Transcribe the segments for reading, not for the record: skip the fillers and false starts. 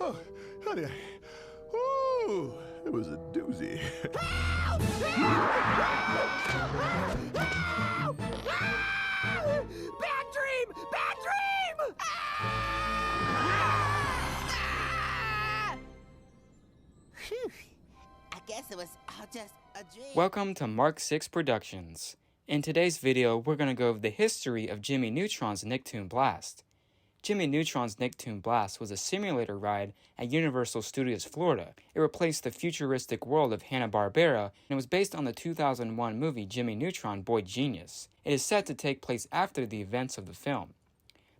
Oh, honey, ooh, it was a doozy. Help! Help! Help! Help! Bad dream! Bad dream! Phew. I guess it was all just a dream. Welcome to Mark 6 Productions. In today's video, we're going to go over the history of Jimmy Neutron's Nicktoon Blast. Jimmy Neutron's Nicktoon Blast was a simulator ride at Universal Studios Florida. It replaced the futuristic world of Hanna-Barbera and was based on the 2001 movie Jimmy Neutron Boy Genius. It is set to take place after the events of the film.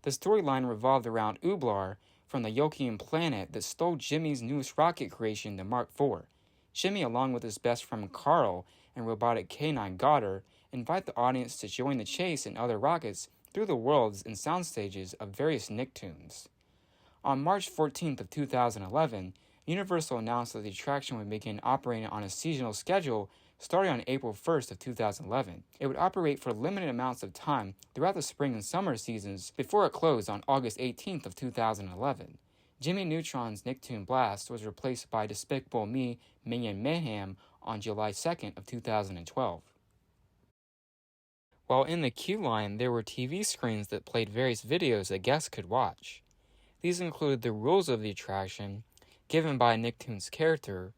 The storyline revolved around Ooblar from the Yokian planet that stole Jimmy's newest rocket creation, the Mark IV. Jimmy, along with his best friend Carl and robotic canine Goddard, invite the audience to join the chase in other rockets through the worlds and sound stages of various Nicktoons. On March 14th of 2011, Universal announced that the attraction would begin operating on a seasonal schedule starting on April 1st of 2011. It would operate for limited amounts of time throughout the spring and summer seasons before it closed on August 18th of 2011. Jimmy Neutron's Nicktoon Blast was replaced by Despicable Me Minion Mayhem on July 2nd of 2012. While in the queue line, there were TV screens that played various videos that guests could watch. These included the rules of the attraction, given by Nicktoon's character,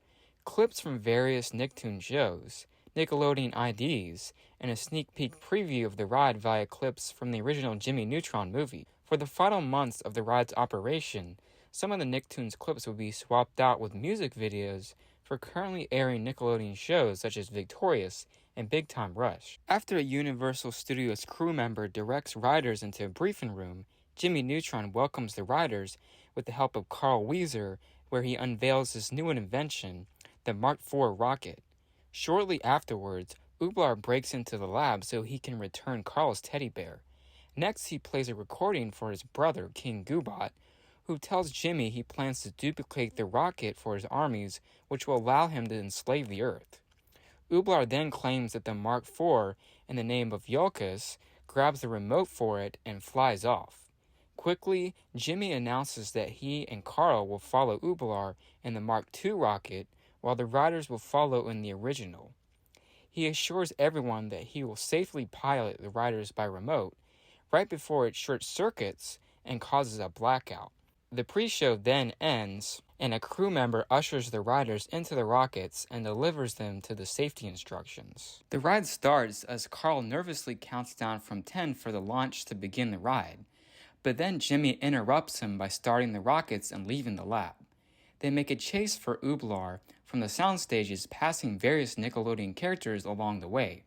clips from various Nicktoon shows, Nickelodeon IDs, and a sneak peek preview of the ride via clips from the original Jimmy Neutron movie. For the final months of the ride's operation, some of the Nicktoons clips would be swapped out with music videos for currently airing Nickelodeon shows such as Victorious and Big Time Rush. After a Universal Studios crew member directs riders into a briefing room, Jimmy Neutron welcomes the riders with the help of Carl Wheezer, where he unveils his new invention, the Mark IV rocket. Shortly afterwards, Ooblar breaks into the lab so he can return Carl's teddy bear. Next, he plays a recording for his brother, King Goobot, who tells Jimmy he plans to duplicate the rocket for his armies, which will allow him to enslave the Earth. Ooblar then claims that the Mark IV, in the name of Yolkus, grabs the remote for it and flies off. Quickly, Jimmy announces that he and Carl will follow Ooblar in the Mark II rocket, while the riders will follow in the original. He assures everyone that he will safely pilot the riders by remote, right before it short circuits and causes a blackout. The pre-show then ends, and a crew member ushers the riders into the rockets and delivers them to the safety instructions. The ride starts as Carl nervously counts down from 10 for the launch to begin the ride, but then Jimmy interrupts him by starting the rockets and leaving the lab. They make a chase for Ooblar from the sound stages, passing various Nickelodeon characters along the way.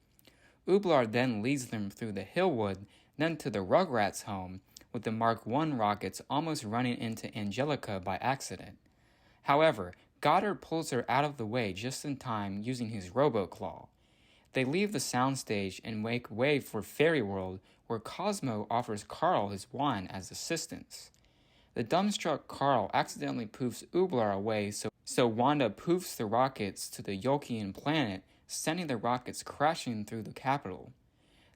Ooblar then leads them through the Hillwood, then to the Rugrats home, with the Mark I rockets almost running into Angelica by accident. However, Goddard pulls her out of the way just in time using his robo-claw. They leave the soundstage and make way for Fairy World, where Cosmo offers Carl his wand as assistance. The dumbstruck Carl accidentally poofs Ooblar away, so Wanda poofs the rockets to the Yokian planet, sending the rockets crashing through the capital.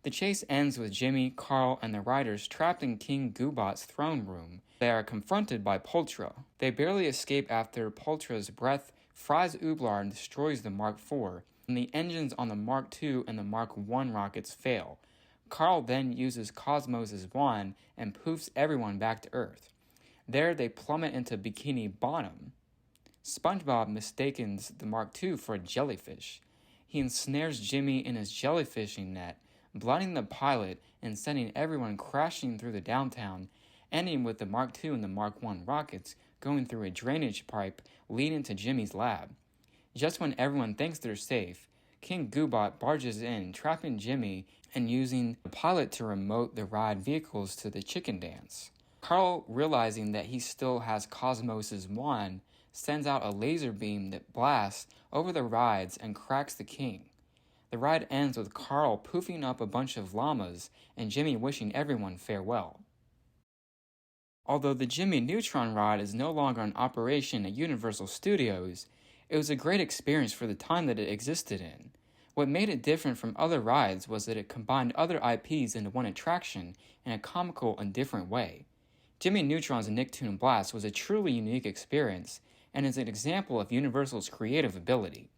The chase ends with Jimmy, Carl, and the riders trapped in King Goobot's throne room. They are confronted by Poltra. They barely escape after Poltra's breath fries Ooblar and destroys the Mark IV, and the engines on the Mark II and the Mark I rockets fail. Carl then uses Cosmos' wand and poofs everyone back to Earth. There they plummet into Bikini Bottom. SpongeBob mistakes the Mark II for a jellyfish. He ensnares Jimmy in his jellyfishing net, blinding the pilot and sending everyone crashing through the downtown, ending with the Mark II and the Mark I rockets going through a drainage pipe leading to Jimmy's lab. Just when everyone thinks they're safe, King Goobot barges in, trapping Jimmy and using the pilot to remote the ride vehicles to the chicken dance. Carl, realizing that he still has Cosmos' wand, sends out a laser beam that blasts over the rides and cracks the king. The ride ends with Carl poofing up a bunch of llamas and Jimmy wishing everyone farewell. Although the Jimmy Neutron ride is no longer in operation at Universal Studios, it was a great experience for the time that it existed in. What made it different from other rides was that it combined other IPs into one attraction in a comical and different way. Jimmy Neutron's Nicktoon Blast was a truly unique experience and is an example of Universal's creative ability.